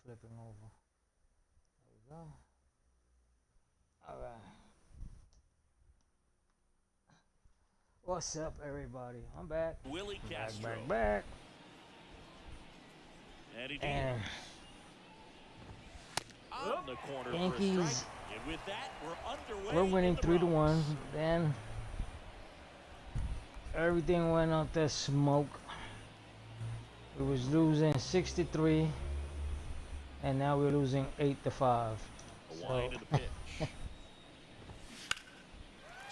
flipping over. There we go. All right. What's up, everybody? I'm back. Willie Castro. Back. And on the corner Yankees. for a strike. And with that, we're underway. We're winning 3-1. Then everything went out there smoke. We was losing 6-3, and now we're losing 8-5. So,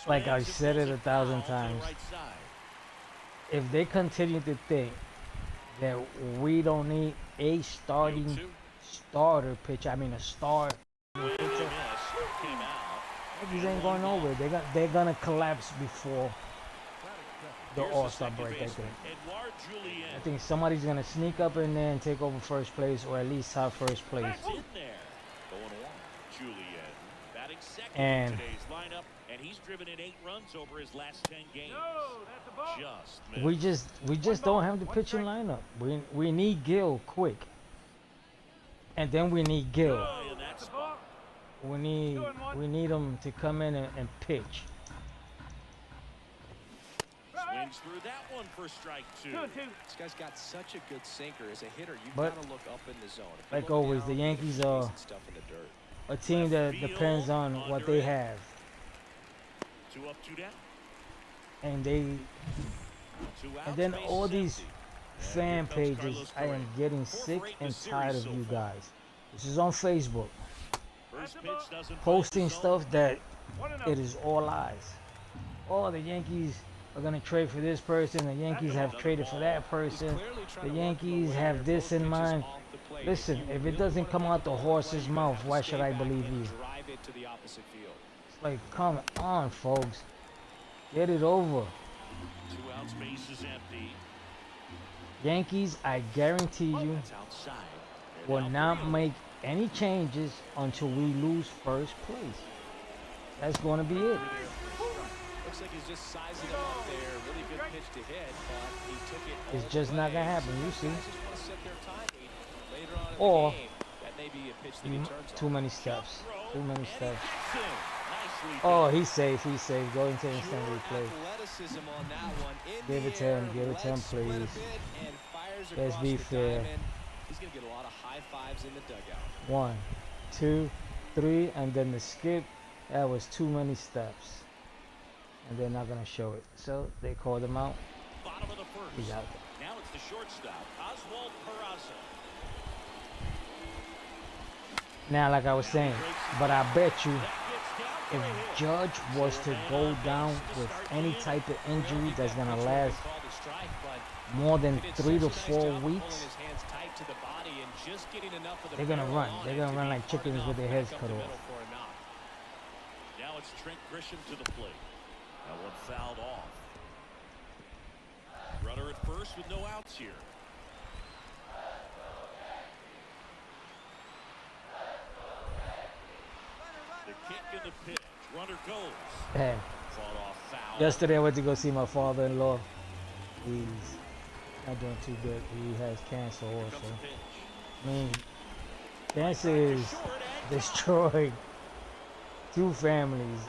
like I said it 1,000 times, if they continue to think that we don't need a starter pitcher, I mean a star pitcher, Yankees ain't going nowhere. They're gonna collapse before the All-Star break. I think somebody's gonna sneak up in there and take over first place, or at least have first place. And he's driven in 8 runs over his last 10 games. We just don't have the pitching lineup. We need Gil quick, and then we need Gil. We need him to come in and pitch. Swings through that one for strike 2. This guy's got such a good sinker. As a hitter, you've got to look up in the zone. Like always, the Yankees are a team that depends on what they have. 2 up, 2 down. And then all these fan pages, I am getting sick and tired of you guys. This is on Facebook. Posting stuff that it is all lies. Oh, the Yankees are going to trade for this person. The Yankees have traded for that person. The Yankees have this in mind. Listen, if it doesn't come out the horse's mouth, why should I believe you? It's like, come on, folks. Get it over. 2 outs, base is empty. Yankees, I guarantee you, will not make any changes until we lose first place. That's going to be it. Looks like he's just sizing him up there. Really good pitch to hit, but he took it. It's just not going to happen, you see. Later on in Or the game, that may be a pitch that he turns too on. many steps. Too many steps. Oh, he's safe. He's safe. Go into instant replay. Give it to him, please. Let's be fair. He's going to get a lot of high fives in the dugout. 1, 2, 3, and then the skip. That was too many steps. And they're not going to show it. So they called him out. Bottom of the first. He's out there. Now it's the shortstop, Oswald Peraza. Now, like I was saying, but I bet you if Judge was to go down with any type of injury that's going to last more than 3 to 4 weeks, they're going to run. They're going to run like chickens with their heads cut off. Now it's Trent Grisham to the plate. That one fouled off. Runner at first with no outs here. The kick and the pitch. Runner goes. Hey. Fought off foul. Yesterday I went to go see my father-in-law. He's not doing too good. He has cancer also. I mean, cancer is destroyed 2 families.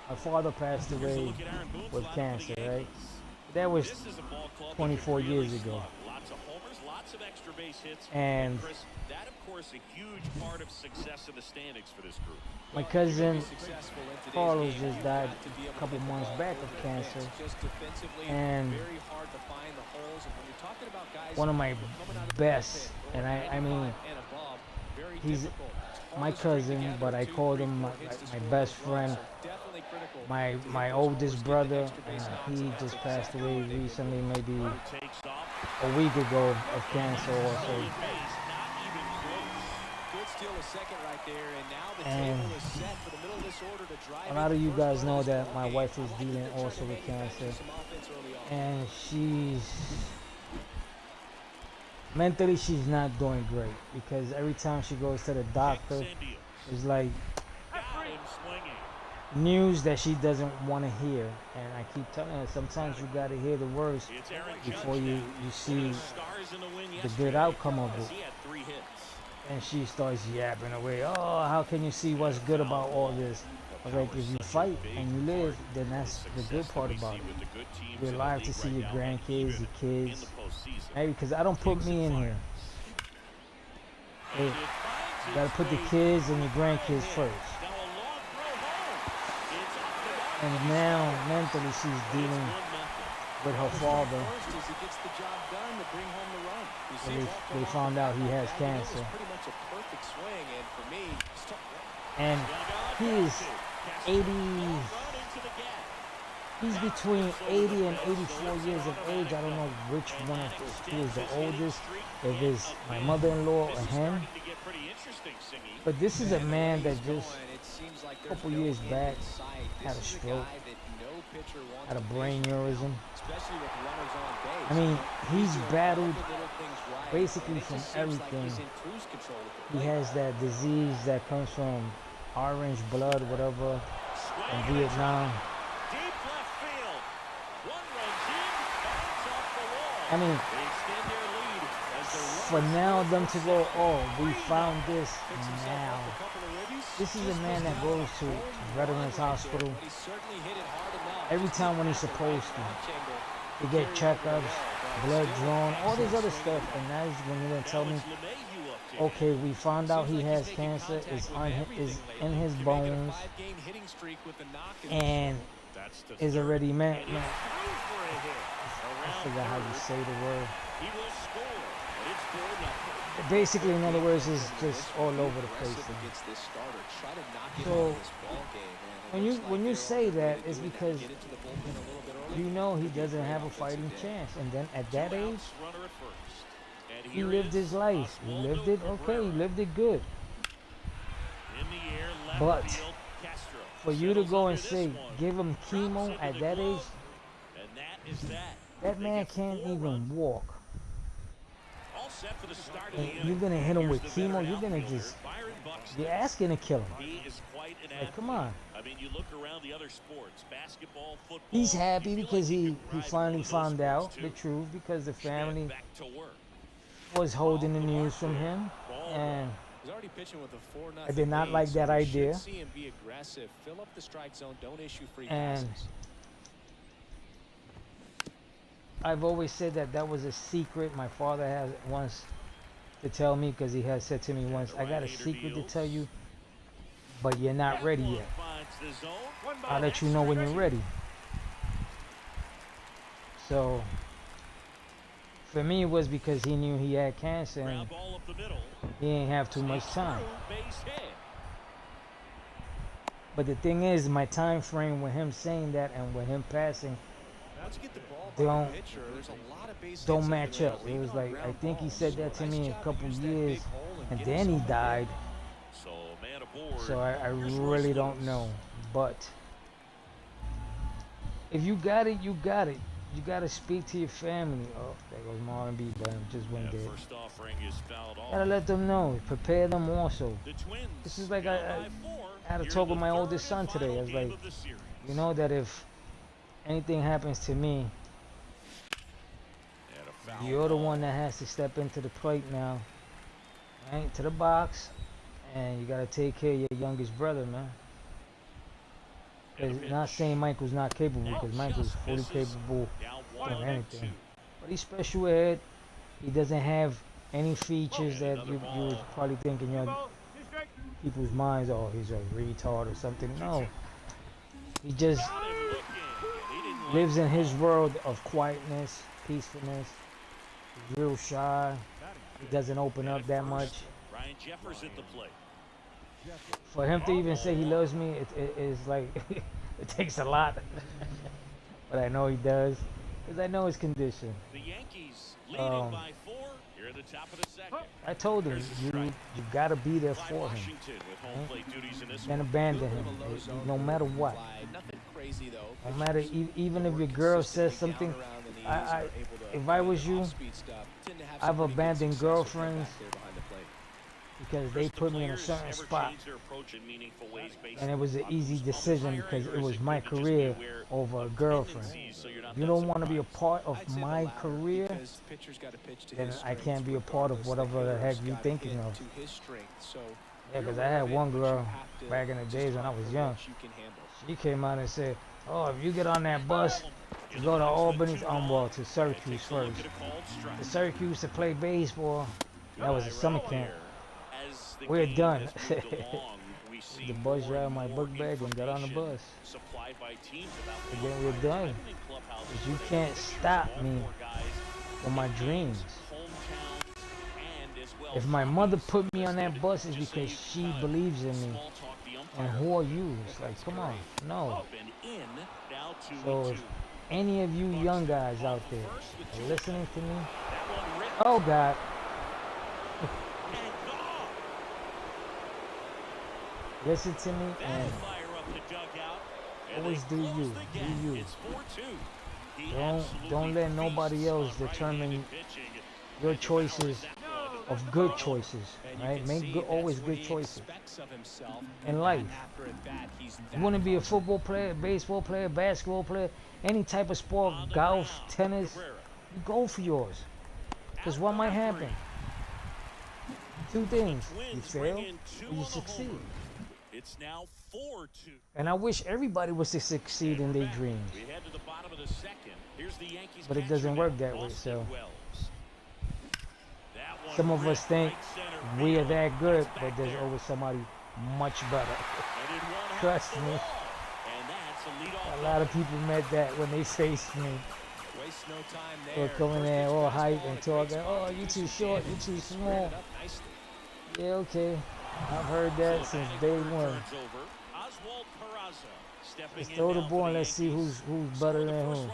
My father passed away with cancer, right? That was 24 years ago. Lots of homers, lots of extra base hits. And that, of course, a huge part of success in the standings for this group. My cousin Carlos just died a couple months back of cancer, and one of my best, and I mean, he's my cousin, but I called him my best friend, my oldest brother, and he just passed away recently, maybe a week ago of cancer also. And a lot of you guys know that my wife is dealing also with cancer, and mentally she's not doing great, because every time she goes to the doctor, it's like news that she doesn't want to hear. And I keep telling her, sometimes you got to hear the worst It's Aaron before Judge you now. see One of the stars in the win the good yesterday, outcome of as it. he had 3 hits. And she starts yapping away. Oh, how can you see what's good about all this? I was like, if you fight and you live, then that's the good part about it. You're alive to see your grandkids, your kids. Hey, because I don't put me in here. Hey, you gotta put the kids and your grandkids first. And now, mentally, she's dealing with her father. They found out he has cancer. And he is 80, he's between 80 and 84 years of age. I don't know which one of us he is the oldest, if it's my mother-in-law or him. But this is a man that just a couple years back had a stroke, had a brain aneurysm. I mean, he's battled basically from everything. He has that disease that comes from orange blood, whatever, in Vietnam. I mean, for now them to go, oh, we found this now. This is a man that goes to Veterans Hospital every time when he's supposed to. They get checkups, blood drawn, all this other stuff, and now he's going to tell me, okay, we found out he has cancer, it's in his bones, and is already man. I forgot how you say the word. Basically, in other words, it's just all over the place. So when you say that, it's because you know he doesn't have a fighting chance, and then at that age, he lived his life. He lived it okay. He lived it good. But for you to go and say give him chemo at that age, that man can't even walk. And you're gonna hit him with chemo. You're gonna you're asking to kill him. Like, come on. I mean, you look around the other sports, basketball, football. He's happy because he finally found out the truth, because the family was holding the news from him, and I did not like that idea. And I've always said that that was a secret my father has once to tell me, because he has said to me once, I got a secret to tell you, but you're not ready yet. I'll let you know when you're ready. So for me, it was because he knew he had cancer and he didn't have too much time. But the thing is, my time frame with him saying that and with him passing don't match up. It was like, I think he said that to me in a couple years, and then he died. So I really don't know. But if you got it, you got it. You got to speak to your family. Oh, there goes my R&B, but I'm just one dead. Gotta let them know. Prepare them also. This is like I had a talk with my oldest son today. I was like, you know that if anything happens to me, you're the one that has to step into the plate now, right? To the box, and you gotta take care of your youngest brother, man. It's not saying Michael's not capable, because Michael's fully capable of anything. But he's special ed. He doesn't have any features that you would probably think in your people's minds, oh, he's a retard or something. No. He just lives in his world of quietness, peacefulness. He's real shy. He doesn't open up that much. For him to even say he loves me, it is like, it takes a lot. But I know he does, because I know his condition. I told him, you gotta be there for him. Right? And abandon him, no matter what. No matter, even if your girl says something, if I was you, I've abandoned girlfriends because they put me in a certain spot, and it was an easy decision because it was my career over a girlfriend. If you don't want to be a part of my career, then I can't be a part of whatever the heck you thinking of. Yeah, because I had one girl back in the days when I was young. She came out and said, "Oh, if you get on that bus, you go to Albany, well, to Syracuse first. To Syracuse to play baseball. That was a summer camp. We're done." The bus driver my book bag and got on the bus. And then we're done. Because you can't stop me from my dreams. If my mother put me on that bus, it's because she believes in me. And who are you? It's like, come on, no. So if any of you young guys out there are listening to me, oh God. Listen to me and always do you. Do you. Don't let nobody else determine your choices of good choices, right? Make good, always good choices in life. You want to be a football player, baseball player, basketball player, any type of sport, golf, tennis, you go for yours. Because what might happen? Two things: you fail or you succeed. It's now 4-2. And I wish everybody was to succeed in their dreams. But it doesn't work that way, so some of us think we are that good, but there's always somebody much better. Trust me. A lot of people met that when they faced me. They're coming in all hype and talking, "Oh, you too short, you too small." Yeah, okay. I've heard that since day one. Just throw the ball and let's see who's better than who.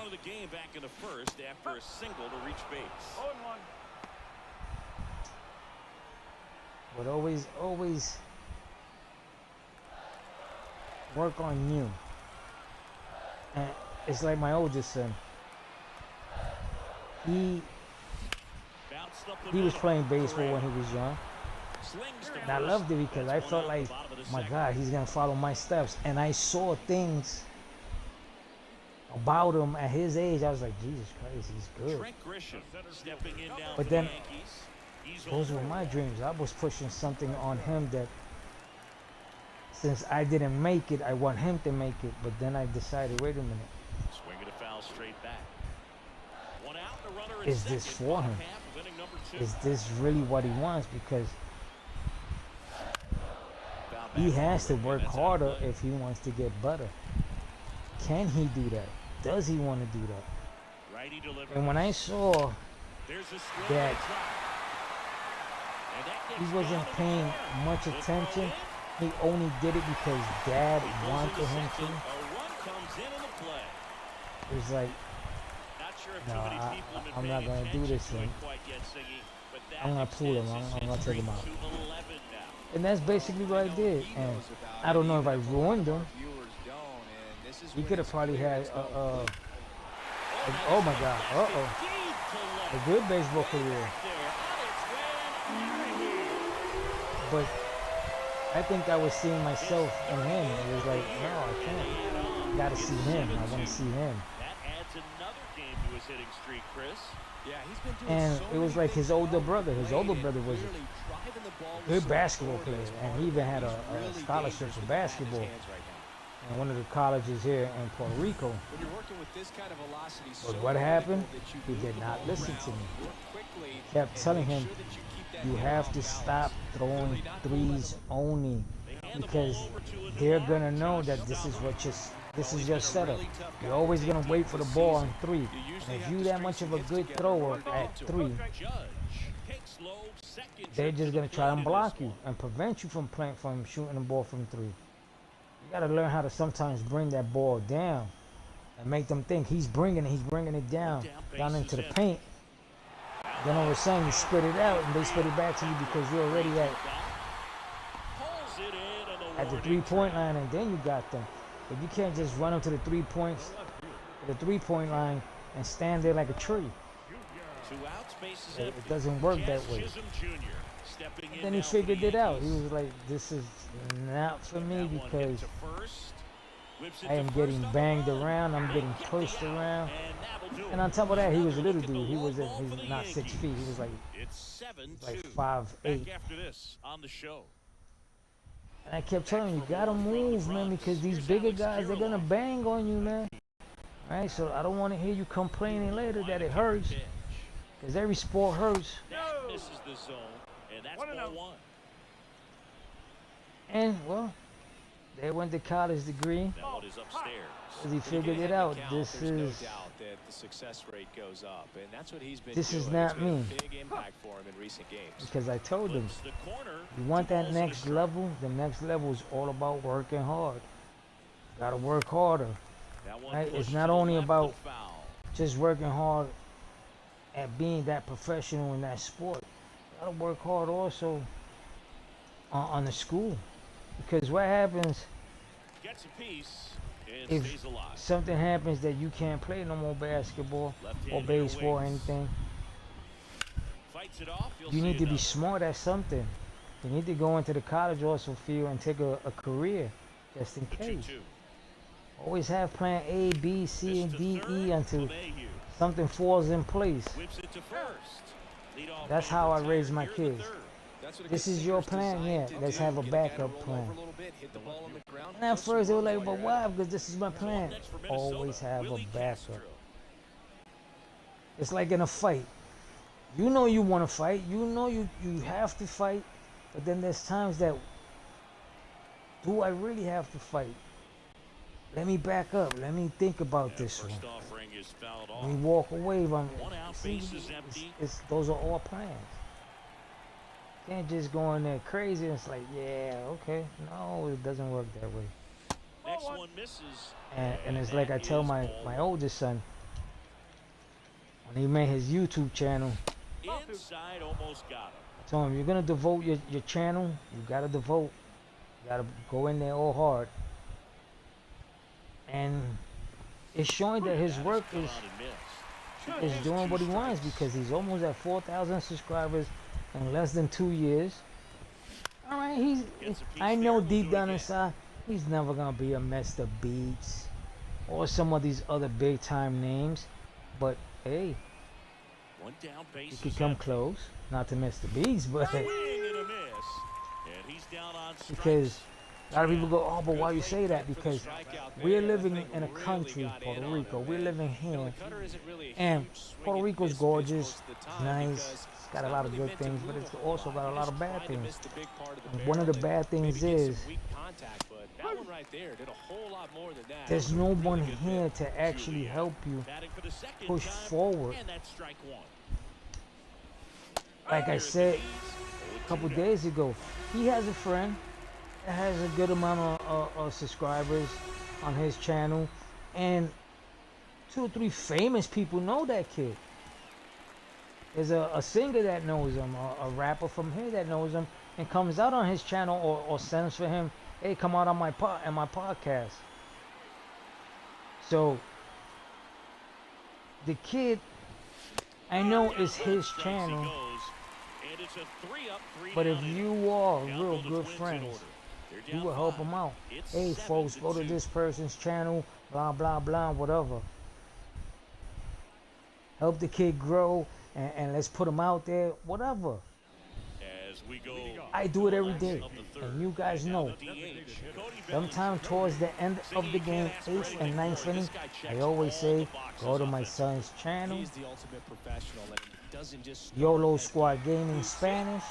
But always work on you. And it's like my oldest son. He was playing baseball when he was young. And I loved it because I felt like, my God, he's going to follow my steps. And I saw things about him at his age. I was like, Jesus Christ, he's good. But then, those were my dreams. I was pushing something on him that, since I didn't make it, I want him to make it. But then I decided, wait a minute. Is this for him? Is this really what he wants? Because he has to work harder if he wants to get better. Can he do that? Does he want to do that? And when I saw that he wasn't paying much attention, he only did it because Dad wanted him to. It was like, no, I'm not going to do this thing. I'm going to pull him. I'm going to take him out. And that's basically what I did. And I don't know if I ruined him. He could have probably had oh my God, a good baseball career. But I think I was seeing myself in him. It was like, no, I can't. I gotta see him. I want to see him. And it was like his older brother. His older brother was a good basketball player, and he even had a scholarship for basketball in one of the colleges here in Puerto Rico. But what happened? He did not listen to me. Kept telling him, you have to stop throwing threes only, because they're gonna know that this is your setup. You're always gonna wait for the ball on three. And if you're that much of a good thrower at three, they're just gonna try and block you and prevent you from shooting the ball from three. You gotta learn how to sometimes bring that ball down and make them think he's bringing it down into the paint. Then all of a sudden you spit it out and they spit it back to you because you're already at the 3-point line, and then you got them. But you can't just run up to the 3-point line and stand there like a tree. It doesn't work that way. Stepping in Then he now for the figured it out. He Yankees. was like, this is not for me That one hit because to first. Whips it I to am first getting on the banged run. around. I'm getting Get the pushed out, around. and that'll do And it. on top of that, he was a Another little look at the dude. He long wasn't, ball for he's the not 6 feet. He was like It's 7-2. 5'8". Back after this on the show. And I kept telling him, you gotta move, man, because these bigger guys, they're gonna bang on you, man. Right? So I don't want to hear you complaining later that it hurts, because every sport hurts. That misses the zone, and that's ball one. And well, they went to college degree. That one is upstairs. Because he figured it out. This There's no is doubt that the success rate goes up, and that's what he's been This is doing. not It's been a me. big impact for him in recent games. because I told him, Flips the corner. you want 2 that balls and a next strike. level. The next level is all about working hard. Gotta work harder. That one Right? It's pushed not to the only left about and foul. just working hard at being that professional in that sport. Gotta work hard also on the school, because what happens Gets a piece and if stays alive. something happens that you can't play no more basketball Left-hand or hitter baseball or waits. anything? Fights it off. You'll You see need to be another. smart at something. You need to go into the college also field and take a career just in The case. 2-2. Always have plan A, B, C, and Missed D, to third. E until LeMahieu something falls in place. whips it to first. Leadoff That's man how I retired raise my here in the kids. third. That's what a This good is your singer's plan? designed Yeah, to let's do. have a Get guy to backup roll plan. over a little bit, hit the ball on the ground, And at put some first they were runs like, while but you're at why? it. Because this is my plan. Next for Minnesota, Always have a Willie backup. Castro. It's like in a fight. You know you want to fight. You know you have to fight. But then there's times that, do I really have to fight? Let me back up. Let me think about Yeah, this one. first offering is fouled Let me off. walk away from One out, see, base is empty. those are all plans. Can't just go in there crazy and it's like, yeah, okay. No, it doesn't work that way. Next one misses. And it's like I tell that my is ball oldest son, when he made his YouTube channel, inside, almost got him. I told him, you're gonna devote your channel, you gotta devote, you gotta go in there all hard. And it's showing that his That work cut is on and missed. doing what he wants, because he's almost at 4,000 subscribers in less than 2 years. All right, Gets a piece I there, know we'll do deep it down again. inside, he's never gonna be a Mr. Beats or some of these other big time names, but hey, One down, base he is could come empty. close, not to Mr. Beats, but Swing and a miss. And he's down on strikes. because a lot of people go, oh, but why you say that? For the Because strikeout we're there, living that thing in a really country, got Puerto in on Rico. him, We're and, living you know, here, the cutter isn't really a and huge swing Puerto and Rico's miss pitch gorgeous, most of the it's time nice, because it's got a not lot of really good meant to things, move but it's a whole also got a It lot just of bad tried to things. miss the big part of the And one of the barrel bad and things maybe get some is weak contact, but that one right there did a whole lot more than that. there's It was a no really one good here hit. to actually help you Batting for the second push time, forward. and that's strike one. Like I Here said it is. a couple days ago, he has a friend that has a good amount of subscribers on his channel, and 2 or 3 famous people know that kid. There's a singer that knows him, a rapper from here that knows him, and comes out on his channel or sends for him, hey, come out on my podcast. So the kid, I know it's his Strikes he channel, goes, and it's a 3-up, 3 but if down inning. you are Down real go the good Twins in friends, order. They're you down will help 5. them out. It's Hey folks, go to 7-2. this person's channel, blah blah blah, whatever. Help the kid grow, and let's put him out there, whatever. As we go I do it every of day, the third. and you guys Now know. the DH, Cody Sometime towards the end of the game, 8th and 9th inning, I always say, go to my son's channel, He's the ultimate professional, and he doesn't just start YOLO at Squad Gaming Spanish.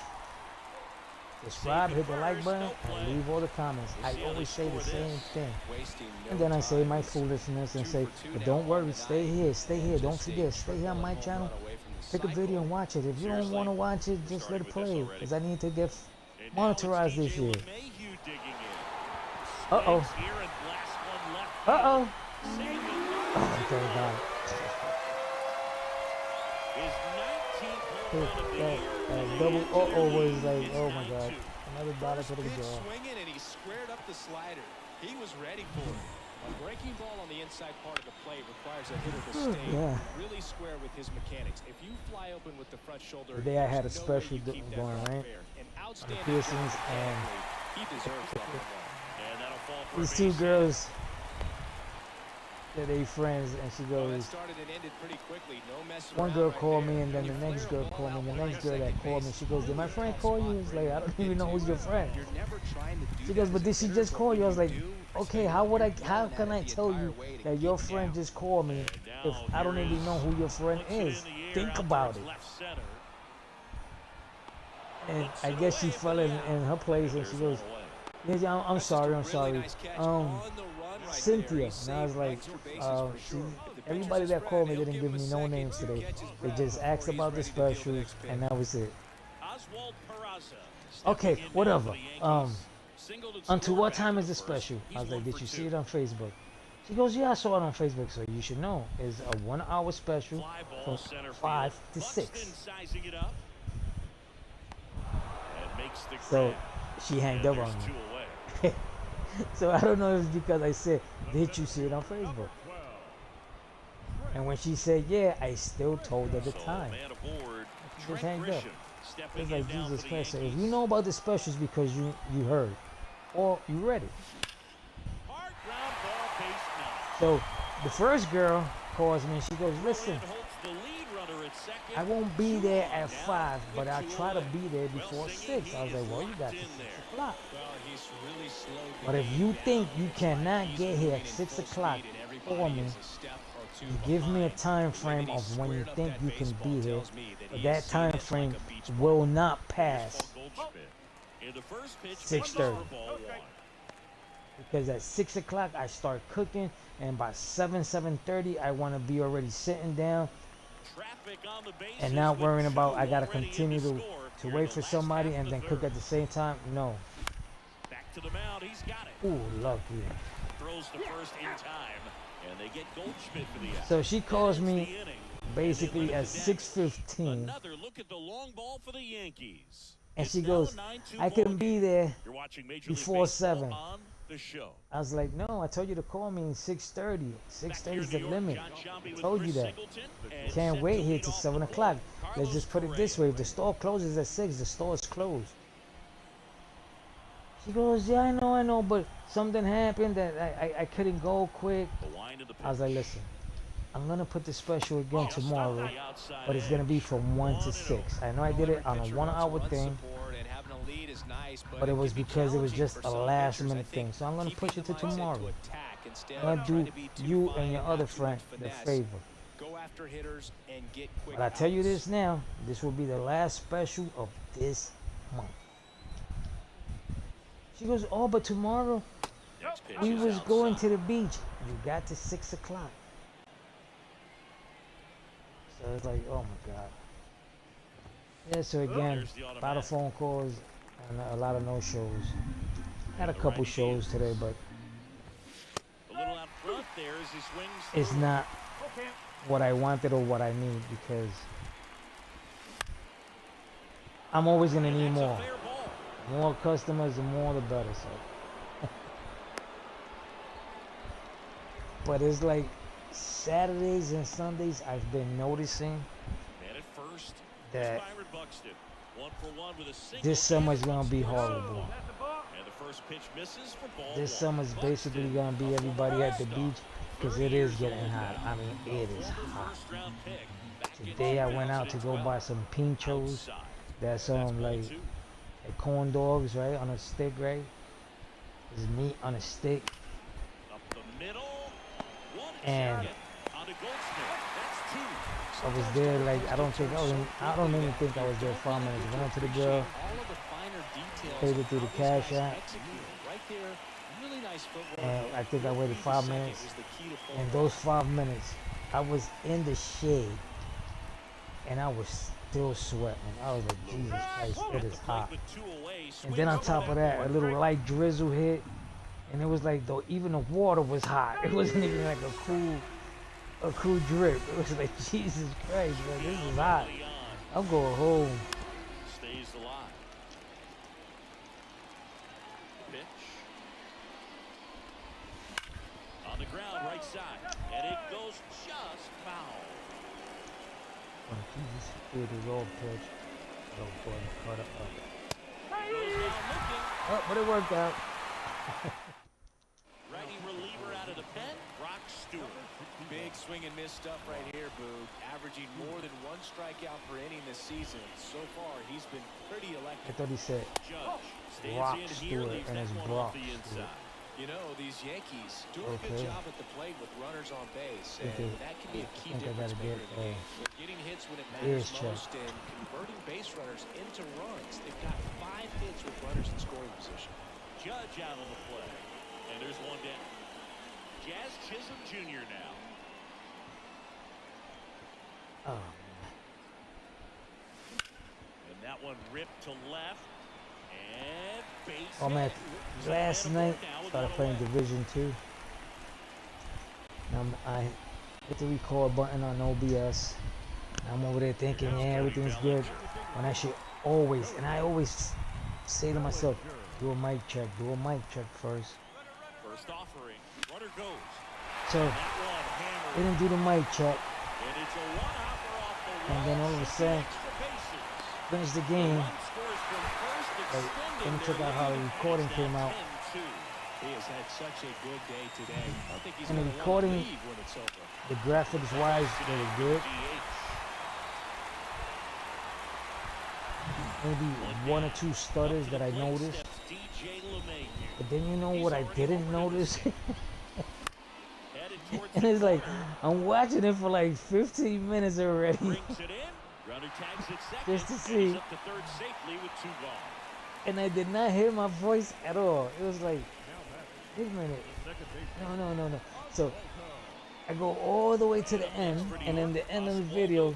Subscribe, hit the like button, and leave all the comments. I always say the same thing. wasting no And then I say time. my He's foolishness and 2 say, for 2 but now don't on worry, the stay night. here, stay here, And don't just a forget, stay here on triple my home channel. run away from the Take a cycle. video and watch it. If you don't Seriously, want to watch it, just let starting it with this play, already. because I need to get And now it's monetized this DJ year. LeMahieu digging in. Uh-oh. Swings here and blasts one left Uh-oh. field. Save it. Oh, thank God. His 19th home run of the That year. double uh-oh was like, It's oh my God. 9-2. Another dollar for the Pitch jaw. swinging, and he squared up the slider. He was ready for it. A breaking ball on the inside part of the plate requires a hitter to stay Yeah. really square with his mechanics. If you fly open with the front shoulder, Today I had a there's no way special you keep that going, ball right? fair. An On the outstanding Pearsons, job and mechanically. He deserves that one. And that'll fall for a these two base hit. girls, they friends, and she Well, that goes, started and ended pretty quickly. No messing one around girl right called there. me, and then You the next flare a girl ball called me, out and the wide next to girl that second called me, base. she goes, did my friend Tough call spot you? It's for like, I anyone don't to even get know who's to. your friend. You're never trying to do She that goes, as but a did she hitter, just but call when you? I was like, do, okay, spend how would I, you're how yelling at can it I the tell entire you way to that keep your it friend down. just called me And if now I don't here even is- know who your friend puts it is? in the air Think out about towards it. left center. And Puts I it guess she away fell for the in out. her place, and There's she one goes, away. yeah, I'm That's just sorry, a I'm really sorry. nice catch on the run right Cynthia. there. He And I was saved like, extra bases for see, sure. If the pitcher's everybody his that friend, called me he'll didn't give give him me a no second names to today. catch his They breath just before asked he's about the ready to deal the specials, next pitch. and that was it. Oswald Peraza Okay, stepping in now whatever. for the Yankees. Singled and Until scored what back time in is the the first. special? He's I was 1 like, did for you see 2. it on Facebook? She goes, yeah, I saw it on Facebook, so you should know. It's a 1 hour special Fly ball from center 5 field. to Buxton 6. sizing it up. And makes the So grab. she hanged And up on there's me. 2 away. So I don't know if it's because I said, did you see it on Facebook? And when she said, yeah, I still told her the So, time. man aboard, She Trent just hanged up. Grisham stepping It's in like, now Jesus for the Christ. So if Yankees. you know about the specials because you heard, or you read it. Hard ground ball, base 9. So the first girl calls me and she goes, listen, Ryan Holtz, the lead runner at second. I won't be there at Now 5, but I'll with 2 try to away. be there Well, before Singy, 6. I was he like, is well, you locked got to in 6 there. o'clock. Well, he's really slowed the But if game you down. think you It's like cannot he's get here moving at in 6 full o'clock speed and for everybody me, is a step or two you give me a behind. time The way frame that he of when you squared up think that you can baseball be here. tells me that But he that has seen time it like frame a beach ball. will not Here's pass Paul Goldschmidt. In the first pitch, 6:30. for ball 1. because at 6 o'clock I start cooking, and by 7:30 I want to be already sitting down Traffic on the bases and not with worrying 2 about I gotta already in continue to to score to here wait in for the last somebody half and of then the cook third. at the same time. No. Back to the mound, he's got it. Ooh, lucky. Throws the first in time, and they get Goldschmidt for the out. So she calls That ends me the inning, basically and they at limit the 6:15, Another look at the long ball for the Yankees. and It's she now goes, a 9-2 I ball can be game. there You're watching Major League before Baseball 7. on the show. I was like, no, I told you to call me at 6:30. Back 6:30 here is in the New York, limit. John Sciambi I with told you Chris that. Singleton, and Can't set wait to here lead till off 7 the o'clock. plate, Let's just put it Carlos this way. If the Correa. store closes at 6, the store is closed. She goes, yeah, I know, but something happened that I couldn't go quick. The wind of the I was like, pitch. listen, I'm going to put the special again Just off tomorrow, the outside but it's going to be edge. from 1 to 1-0. 6. I know I did it on a 1 hour thing, but it was because it was just a last minute thing. So I'm going to push it to tomorrow. I'm going to do you and your other friend the favor. Go after hitters and get quick But I tell you outs. this now, this will be the last special of this month. She goes, oh, but tomorrow Next pitch we is was going outside. to the beach. You got to 6 o'clock. So it's like, oh my God. Yeah, so again, There's the a lot automatic. of phone calls and a lot of no shows. Had a The couple righty shows deals. today, but A little out front there as he swings. it's through. not what I wanted or what I need, because I'm always gonna And need that's a more. fair ball. More customers, the more the better. So, but it's like Saturdays and Sundays I've been noticing Man at first. that Byron Buxton. 1 for 1 with a single. this summer's and gonna be scores. horrible. And the first pitch misses for ball This 1. summer's basically Buxton, gonna be a everybody at the former beach, because 30 it is years getting old hot. now. I mean, it is hot. First round pick. Back in Today I went out to go 2012. buy some pinchos. Outside. That's That's ball like 2. corn dogs, right, on a stick, right? It's meat on a stick. Up the middle. One And second. On to Goldschmidt. That's 2. I was there like I don't even think I was there 5 minutes. Went up to the girl, All of the finer details paid it of through the how Cash these guys App, execute. Right there, really nice footwork. and I think I What waited made 5 the second minutes. was the key to full In run. those 5 minutes, I was in the shade, and I was still sweating. I was like, Jesus Christ, it is hot. With 2 away, And then on swings top of over that, a that little light drizzle hit, and it was like though even the water was hot. It wasn't even like a cool drip. It was like, Jesus Christ, man, this is hot. Leon I'm going home. stays alive. Pitch. On On the ground, right side. And it goes just foul. Oh, Jesus, dude, is all pitch. Oh, boy, caught up. Goes down looking. Oh, but it worked out. Righty reliever out of the pen, Brock Stewart. Big swing and miss stuff right here, Boog. Averaging more than 1 strikeout per inning this season. So far, he's been pretty I electric. thought he said Judge stands Brock in here, Stewart, leaves and that it's one Brock off the Stewart. inside. You know, these Yankees doing a good Okay. job at the plate with runners on base, Okay. and that can be a key I think I difference gotta maker get, in the game. They're getting hits when it ears matters most and converting base runners into runs. They've got 5 hits with runners in scoring position. Judge out on the play. And there's one down. Jazz Chisholm Jr. now. Oh, And that one ripped to left. And base oh man, hit. last night Now with started one playing away. Division 2. I hit the record button on OBS. I'm over there thinking, yeah, everything's good. When I should always, and I always say to myself, do a mic check first. First offering. Runner goes. So, That one hammered. didn't do the mic check, And it's a one-hopper off the and then wall. all of a sudden, Extra bases. finished the The game. run scores from first, Like, extending then their check out how the lead. recording It's came now out. 10-2. He has had such a good day today. I don't think he's And the going to recording- leave when it's over. The graphics wise, they were good. DH. Maybe one or two stutters that I noticed. DJ LeMahieu. But then you know what I didn't notice? Headed towards And the it's like, corner. I'm watching it for like 15 minutes already. Brings it in. Runner tags it second. Just to and see. he's up to third safely with 2 gone. And I did not hear my voice at all. It was like, wait a minute. No. So I go all the way to the end, and then the end of the video,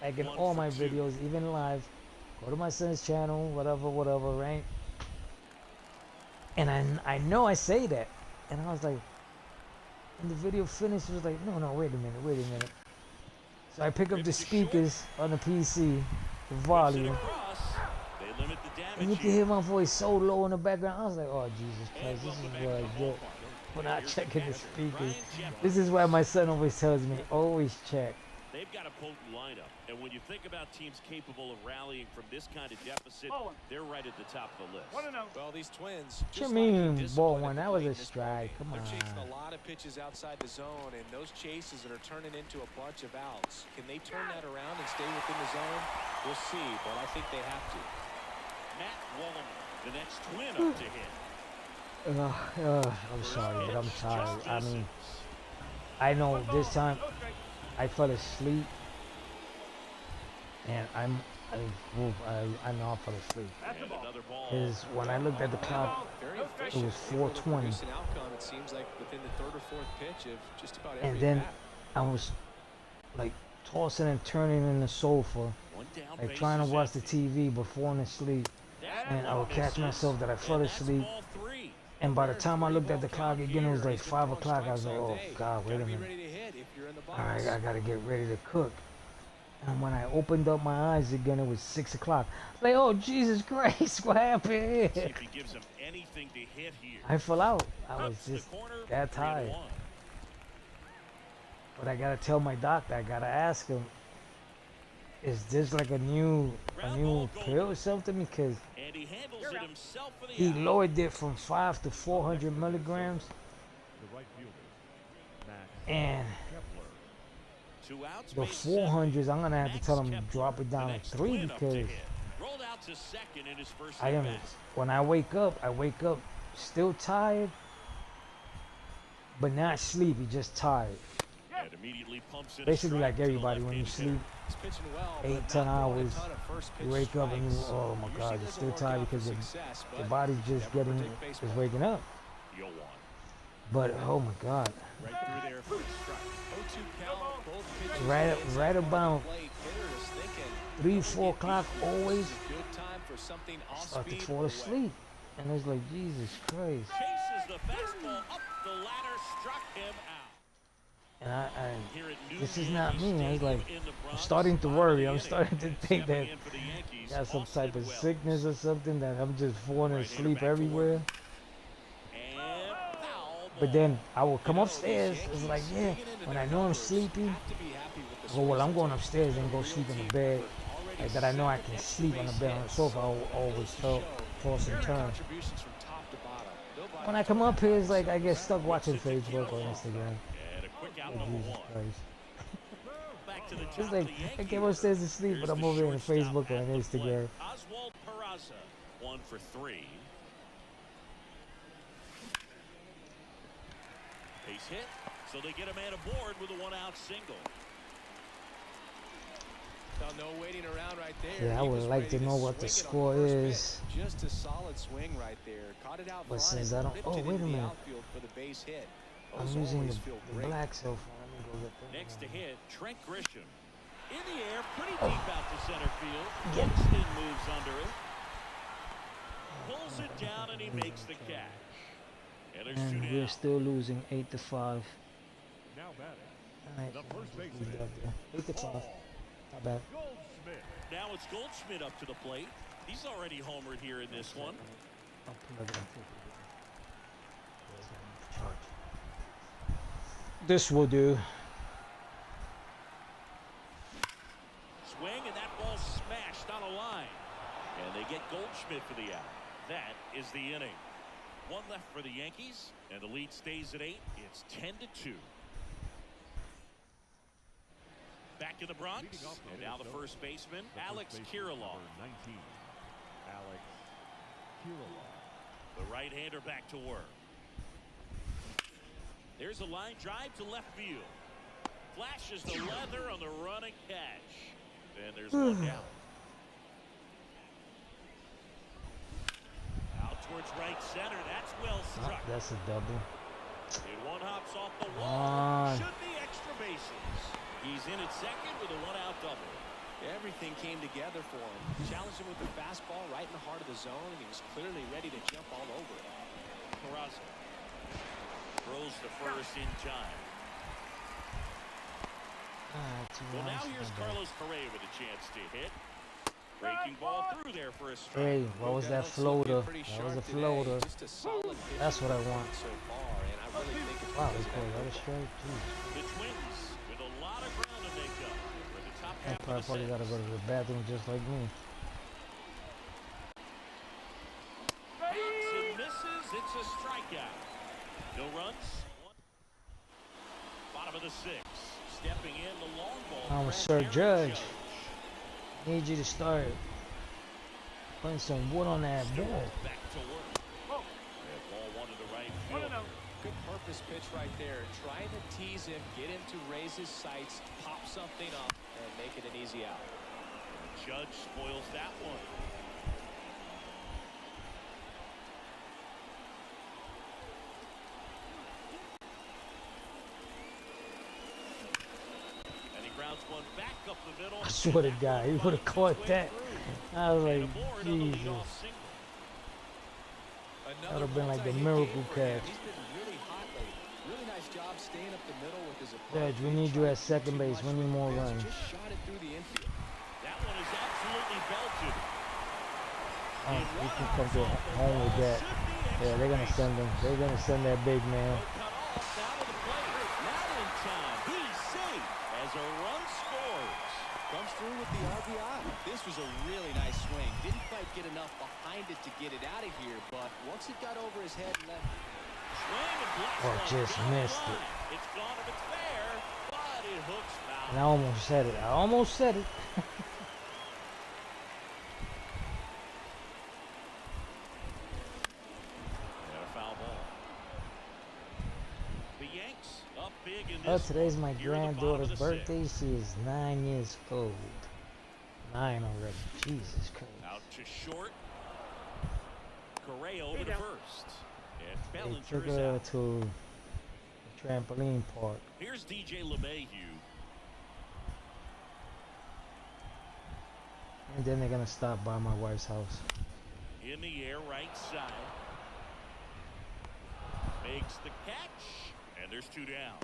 like in all my videos, even live, go to my son's channel, whatever, right? And I know I say that, and I was like, and the video finished, it was like, no, wait a minute. So I pick up the speakers on the PC, the volume, They limit the damage and you can here. hear my voice so low in the background. I was like, oh Jesus Christ, this is what I get for not checking the speakers. This is why my son always tells me, always check. They've got a potent lineup, and when you think about teams capable of rallying from this kind of deficit, they're right at the top of the list. Well, these twins. What you just mean, lacking ball discipline one? at That the was plate a in this strike. ballgame. Come They're chasing on. a lot of pitches outside the zone, and those chases that are turning into a bunch of outs. Can they turn that around and stay within the zone? We'll see, but I think they have to. Matt Wallman, the next twin up to hit. I'm sorry, but I'm tired. I mean, I know this time I fell asleep, and I know I fell asleep. And another ball. Is when I looked at the clock, Very it efficient. was Able to 4:20, produce an outcome, it seems like, within the 3rd or 4th pitch of just about every and then at-bat. I was like tossing and turning in the sofa, One down, like base trying to is watch the empty. TV but falling asleep. That And I one would catch misses. myself that I fell And that's asleep. ball 3. And by the time I looked at the clock again, it was like He's been 5 throwing o'clock. I was strikes like, all oh day. God, wait Gotta a be minute. ready to hit if you're in the box. All right, I gotta get ready to cook. And when I opened up my eyes again, it was 6 o'clock. Like, oh Jesus Christ, what happened See here? if he gives him anything to hit here. I fell out. I was Cuts the just corner, that 3-1. tired. But I gotta tell my doctor. I gotta ask him. Is this like a new pill or something? Because And he handles it himself for the he out. lowered it from 5 to 400 milligrams, and 2 outs, the base 400s, I'm gonna have to tell him to Max drop it Kepler, down the to next 3 twin up to because hit. Rolled out to second in his first I am. at-bat. When I wake up still tired, but not sleepy, just tired. And immediately pumps in a Basically, strike like to the everybody, when you left-handed sleep He's pitching well, 8, but 10 not throwing a hours, ton of first you pitch wake up and you, strikes. oh my Usually God, you're doesn't still work tired out for because success, the but body's just never getting, predict baseball. is waking up. Yo one. But oh my God, Right through there for a strike. 0-2 count, both pitches right hit. right about Plate hitter is thinking, 3, 4 o'clock always this is a good time for something off start to speed fall or wet. asleep, and it's like Jesus Christ. Chases the fastball up the ladder, struck him out. And I Here at this New is not Yankee me. I was Stadium like, in the I'm Bronx, starting to bottom of worry. the I'm inning. starting to think that Stepping in for the Yankees, I got some type Austin of Wells. sickness or something, that I'm just falling Right-hander asleep back to work. everywhere. And fouled But then I will come upstairs. It's like, yeah, when I know I'm sleepy, I go, well, I'm going upstairs and go sleep in the bed. Like that I know I can sleep on the bed on the sofa. I'll always toss and turn. When I come up here, it's like I get stuck watching Facebook or Instagram. And a quick out Oh, number Jesus one. Christ. Back to the top It's like of the I came upstairs to sleep, but I'm over here on shortstop Facebook or at on the plate. Instagram. Oswald Peraza, 1 for 3. Base hit, so they get a man aboard with a one-out single. No waiting around right there. Yeah, I He would was like to ready know what swing the it on score first is. pitch. Just a solid swing right there. Caught it out But front since and I don't, ripped oh it wait a into the minute, outfield for the base hit. I'm Those using always the feel great. black cell phone. Let me go get that. Next to hit, Trent Grisham. In the air, pretty deep out to center field. Yeah. Buxton moves under it. Pulls it down and he makes the catch. And there's two And we're down. still losing 8-5. Now batting, Alright, the first just baseman, leave that there. 8-5. Not bad. Goldschmidt. Now it's Goldschmidt up to the plate. He's already homered here in this one. I'll plug it in. This will do. Swing, and that ball smashed on a line. And they get Goldschmidt for the out. That is the inning. One left for the Yankees, and the lead stays at 8. It's 10-2. Back in the Bronx, Leading off and the now the field, first baseman, the first Alex baseman, Kirilloff. number 19, Alex Kirilloff. The right-hander back to work. There's a line drive to left field. Flashes the leather on the running catch. And there's one down. Out towards right center. That's well struck. That's a double. And one hops off the wall. On. Should be extra bases. He's in at second with a one-out double. Everything came together for him. Challenged him with the fastball right in the heart of the zone, and he was clearly ready to jump all over it. Peraza throws to first in time. Well, now here's Carlos Correa with a chance to hit. Breaking ball through there for a strike. Hey, what was that floater? That was a floater. Just a solid pitch That's what I want. so far, and I really think it's Wow, because they of called that that a strike? Jeez. The Twins with a lot of ground to make up for the top That half of probably the gotta go to the bathroom just like me. Hits and misses. It's a strikeout. No runs. Bottom of the 6th. Stepping in the long ball. Sir Judge. Need you to start putting some wood on that ball. Back to work. That ball one to the right field. good purpose pitch right there. Trying to tease him, get him to raise his sights, pop something up, and make it an easy out. Judge spoils that one. And he grounds one back up the middle. I swear to God, he would have caught that. I was like, Jesus. That would have been like the miracle catch. He's been really hot lately. Really nice job staying up the middle with his approach. Judge, we need you at second base. We need more runs. Just shot it through the infield. That one is absolutely belted. We can come to home with that. Yeah, they're gonna send him. They're gonna send that big man. Cut off out of the plate. Not in time. He's safe as a run scores. Comes through with the RBI. This was a really nice swing. Didn't quite get enough behind it to get it out of here, but once it got over his head and left. Swing and blocks Oh, one just down the missed it. line. It's gone if it's fair, but it hooks foul. And I almost said it. I almost said it. And a foul ball. The Yanks up big in Oh, this today's one. my Here in the bottom granddaughter's of the sixth. birthday. She is 9 years old. 9 already. Jesus Christ. Out to short. Correa over to first. And They Bellinger took is her out. to the trampoline park. Here's DJ LeMahieu. And then they're gonna stop by my wife's house. In the air, right side. Makes the catch. And there's 2 down.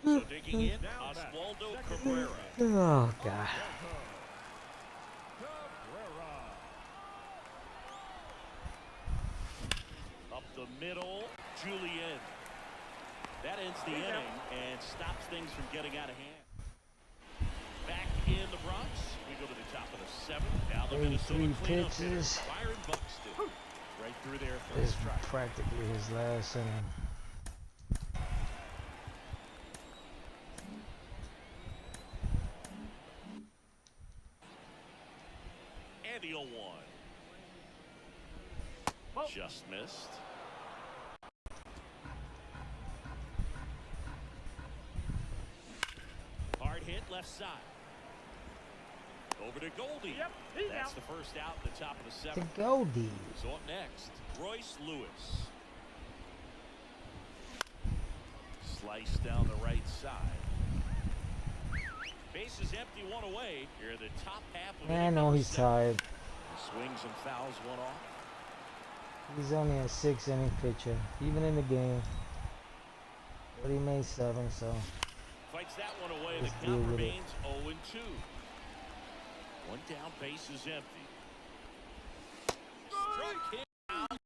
So digging in, Oswaldo Cabrera. Oh God. Cabrera. the middle. Julian. That ends the inning and stops things from getting out of hand. Back in the Bronx, we go to the top of the 7th. Now the Minnesota 83 cleanup hitter, pitches. Byron Buxton. Right through there for This a is strike. practically his last inning. And the 0-1. Just missed. Hard hit left side. Over to Goldie. That's the first out at the top of the 7th. The Goldie. So up next, Royce Lewis. Slice down the right side. Base is empty, one away. Here the top half of I inning know number he's 7. tired. Swings and fouls one off. He's only a 6-inning pitcher, even in the game. But he made 7, so Fights that one away. Let's The deal count with it. remains 0-2. One down, base is empty. Struck him out.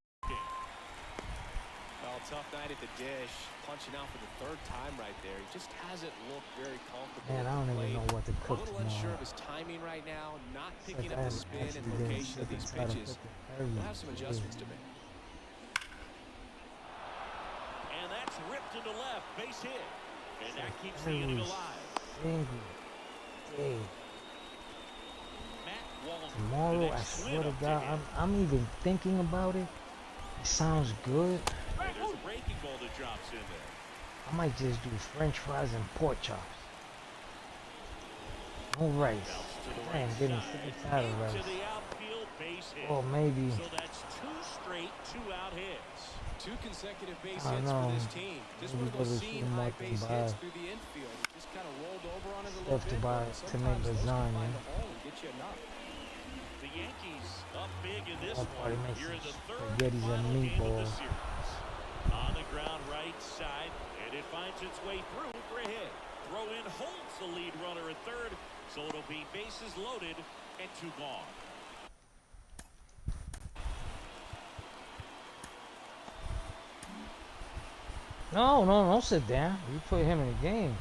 Well, tough night at the dish. Punching out for the 3rd time right there. He just hasn't looked very comfortable. man, I at the don't even plate. know what to A cook little unsure tomorrow. of his timing right now. Not It's picking like up I the spin and actually didn't location of sit these and try to pitches. cook the curry. We'll have some adjustments to make. And that's ripped into left. Base hit. And that keeps the inning alive. Single day. Matt Wallner. Tomorrow, the I next swear win to up God, him. I'm even thinking about it. It sounds good. And there's a breaking ball that drops in there. I might just do French fries and pork chops. No rice. Bounce to the I am right getting side. sick and tired of Into rice. the outfield, base hit. Or maybe, So that's 2 straight 2-out hits. 2 consecutive base I hits don't for know. this team. Just Maybe one of those go to seam supermarket high and base buy hits through the infield. It just kind of rolled over on it a little stuff to bit. buy but to make sometimes those can lasagna. find the hole and get you enough. The Yankees up big in this I'll probably one. make Here in some the 3rd spaghettis and final game of the meatballs. series. On the ground right side, and it finds its way through for a hit. Throw in holds the lead runner at 3rd, so it'll be bases loaded and 2 gone. no, don't sit down. You put him in the game.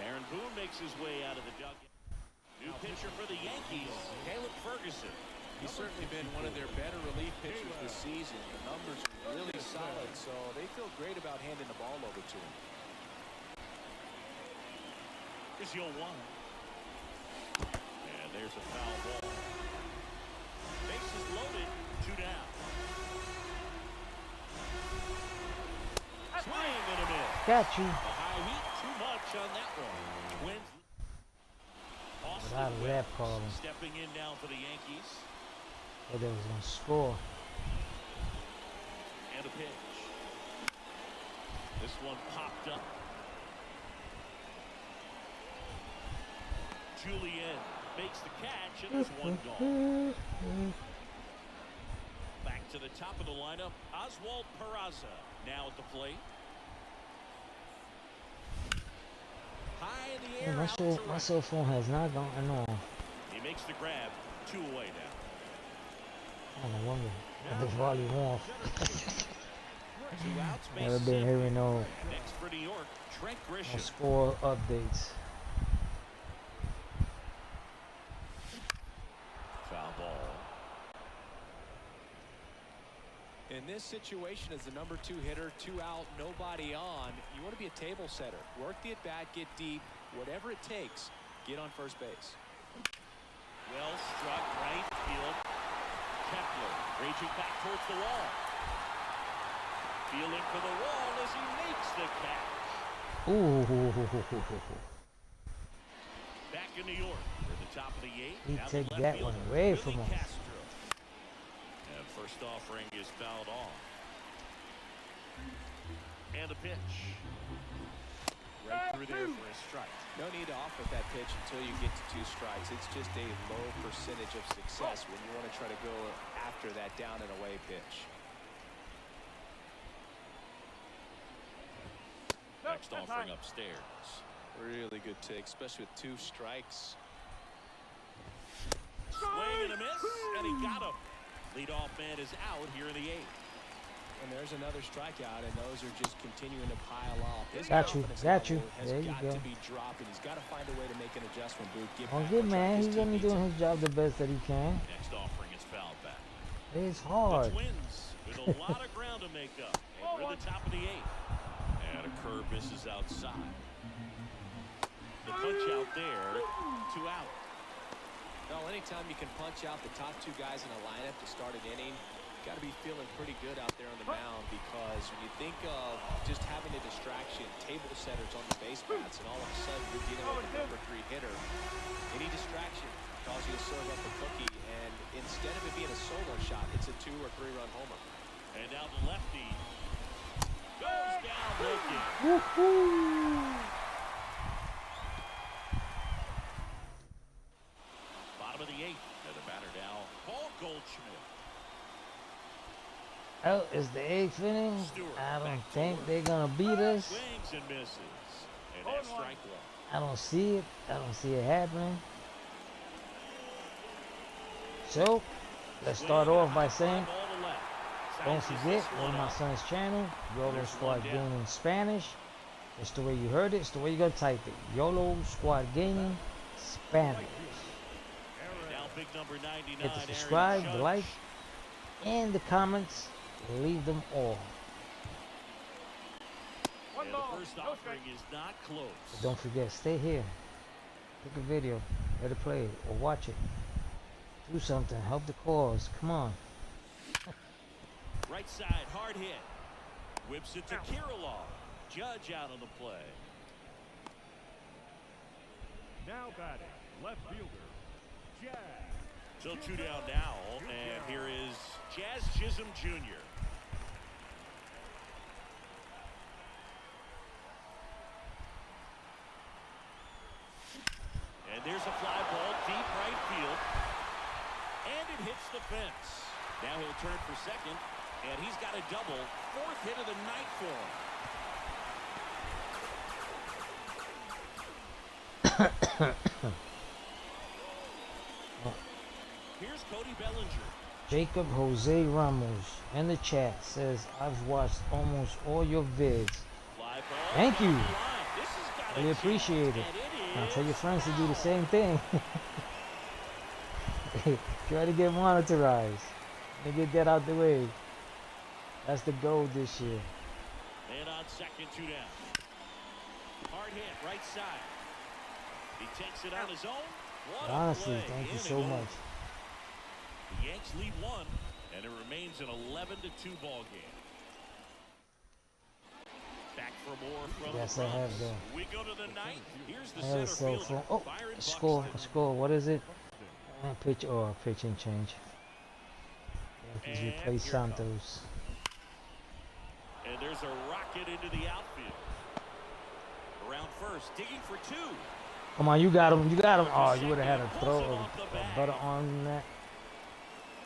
Aaron Boone makes his way out of the dugout. New pitcher for the Yankees, Caleb Ferguson. He's certainly been one of their better relief pitchers this season. The numbers are really solid, so they feel great about handing the ball over to him. Here's the 0-1. And there's a foul ball. Bases loaded, 2 down. Swing and a miss. Got you. The high heat, too much on that one. Twins. Austin Without a Wells rap call. stepping in now for the Yankees. But they was gonna score. And a pitch. This one popped up. Julian makes the catch, and there's 1 gone. Back to the top of the lineup, Oswald Peraza now at the plate. High in the air, Man, out to my right. cell phone has not gone on. He makes the grab, 2 away now. I don't know wonder. Got the volume off. 2 outs, Never bases been empty. hearing no Next for New York, Trent Grisham. score updates. Foul ball. In this situation, as the number 2 hitter, 2 out, nobody on, you want to be a table setter. Work the at-bat, get deep, whatever it takes, get on first base. Well struck, right field. Kepler raging back towards the wall. Feeling for the wall as he makes the catch. Ooh. Back in New York, at the top of the 8th. He Now the take left that fielder, one away Willie from us. Castro. And first offering is fouled off. And a pitch. Right through there for a strike. No need to offer that pitch until you get to 2 strikes. It's just a low percentage of success when you want to try to go after that down and away pitch. Next offering upstairs. Really good take, especially with 2 strikes. Swing and a miss, and he got him. Leadoff man is out here in the 8th. And there's another strikeout, and those are just continuing to pile up. His Got you, confidence got you. level has There you got go. to be dropping. He's got to find a way to make an adjustment, Boot. Get Don't back get on track. mad. His He's team only needs doing him. his job the best that he can. Next offering is fouled back. It's The hard. Twins with a lot of ground to make up. And we're at the top of the 8th. And a curve misses outside. The punch out there, 2 out. Well, anytime you can punch out the top 2 guys in a lineup to start an inning, you got to be feeling pretty good out there on the mound, because when you think of just having a distraction, table setters on the base paths, and all of a sudden you're dealing with the number 3 hitter, any distraction causes you to serve up a cookie, and instead of it being a solo shot, it's a 2 or 3 run homer. And now the lefty goes down looking. Woohoo! Bottom of the 8th. And the batter now, Paul Goldschmidt. Oh, is the 8th inning? I don't think they're gonna beat us. Swings and misses. And that's strike 1. I don't see it. I don't see it happening. So, let's start off by saying, don't forget, on my son's channel, YOLO Squad Gaming Spanish. It's the way you heard it. It's the way you're gonna type it. YOLO Squad Gaming Spanish. Now big number 99, Hit the Aaron subscribe, the Judge. like, and the comments. Leave them all. And the first offering is not close. But don't forget, stay here. Take a video, let it play, or watch it. Do something, help the cause. Come on. Right side, hard hit. Whips it to Kirilov. Judge out on the play. Now batting, left fielder, Jazz. So 2 down now, and here is Jazz Chisholm Jr. And there's a fly ball deep right field, and it hits the fence. Now he'll turn for second, and he's got a double. 4th hit of the night for him. Here's Cody Bellinger. Jacob Jose Ramos in the chat says, I've watched almost all your vids. Fly ball Thank down you. the line. This has got Really a appreciate chance, it. and Now is tell your friends to do the same thing. Try to get monetized. Let me get that out the way. That's the goal this year. Man on second, 2 down. Hard hit, right side. He takes it on his own. What a Honestly, play. thank you Inning so over. much. The Yanks lead 1, and it remains an 11-2 ball game. Back for more from Yes, the I have Bronx. though. We go to the 9th. Here's the I have a center cell fielder, phone. Oh, Byron score, Buxton. score. What is it? Pitch or pitching change. Yankees And replace here it Santos. And there's a rocket into the outfield. Around first, digging for 2. Come on, you got him. You got him. Oh, you would have had a Pulls throw it of off the a bat. butter on that.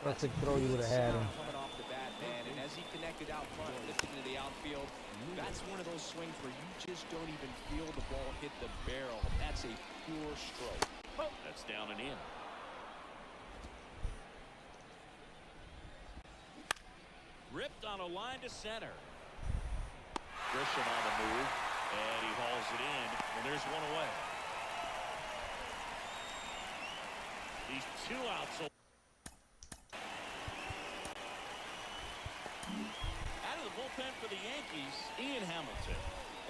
That's a throw. You would have had him. Coming off the bat, man, and as he connected out front, lifted into the outfield, that's one of those swings where you just don't even feel the ball hit the barrel. That's a pure stroke. That's down and in. Ripped on a line to center. Grisham on the move, and he hauls it in, and there's one away. He's 2 outs. Out of the bullpen for the Yankees, Ian Hamilton.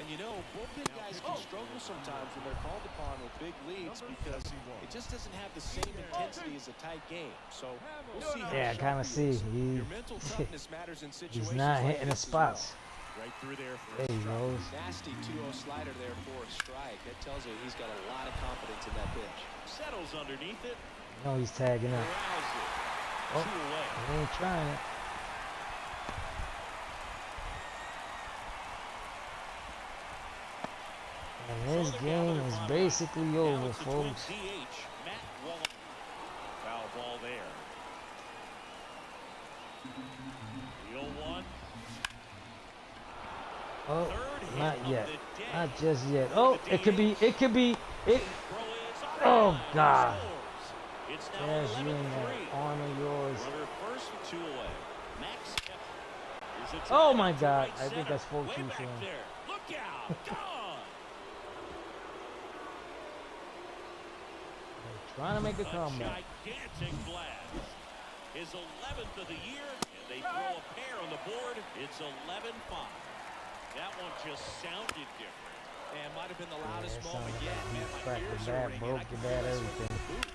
And you know, bullpen guys can struggle sometimes when they're called upon with big leads because it just doesn't have the same intensity as a tight game. So we'll see how Yeah, I sharp kind of he see. is. He, Your mental toughness matters in situations he's not like hitting the this as well. spots. Right through there for There a he strike. goes. Nasty 2-0 slider there for a strike. That tells you he's got a lot of confidence in that pitch. Settles underneath it. No, he's tagging up. Corrals it. Oh. 2 away. He ain't trying it. And this game is basically over, Now it's the folks. Twins DH, Matt Wallner. Foul ball there. The 0-1. Oh, Third hit not of yet. the day. Not just yet. Oh, it could be. Throw is on Oh, line. God. Scores. It's now Yes, you and 11-3. that arm of yours. Runner first with 2 away. Max Kepler is a Oh drive my to God! right I think center. I spoke Way too back soon. there. Look out! Gone. They're trying to make a comeback. Gigantic blast. His 11th of the year, and they throw a pair on the board. It's 11-5. That one just sounded different. And might have been the Yeah, loudest it moment sounded yet. like Man, you my cracked ears the are bat, ringing. broke I the can bat, feel that swing everything. of the boot.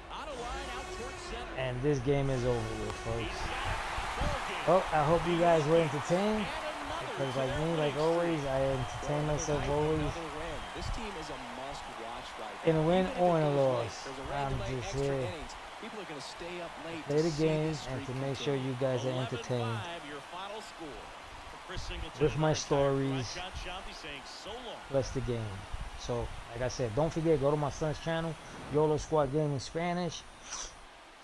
On a line out towards center. And this game is over with, He's folks. got it. Ball game. Well, I hope you guys were entertained. And another Because to like their me, like winning always, streak. I entertain myself Another always. win. This team is a must-watch right In a now. win Even if or it in a goes loss, late, there's a rain I'm delay, just extra here innings. People are going to stay up late play to the see game this and to streak make sure continue. you guys are 11-5, entertained your final score. For Chris Singleton with and my our entire stories John Shanti saying so long. plus the game. So, like I said, don't forget, go to my son's channel, YOLO Squad Gaming Spanish.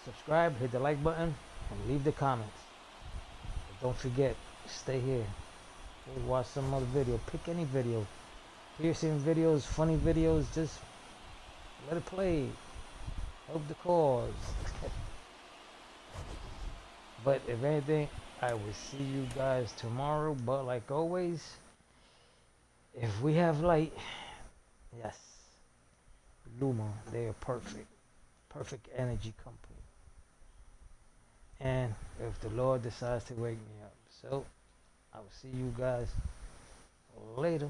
Subscribe, hit the like button, and leave the comments. But don't forget, stay here. Okay, watch some other video. Pick any video. Piercing videos, funny videos, just let it play. Help the cause. But if anything, I will see you guys tomorrow. But like always, if we have light, yes, Luma, they are perfect. Perfect energy company. And if the Lord decides to wake me up. So, I will see you guys later.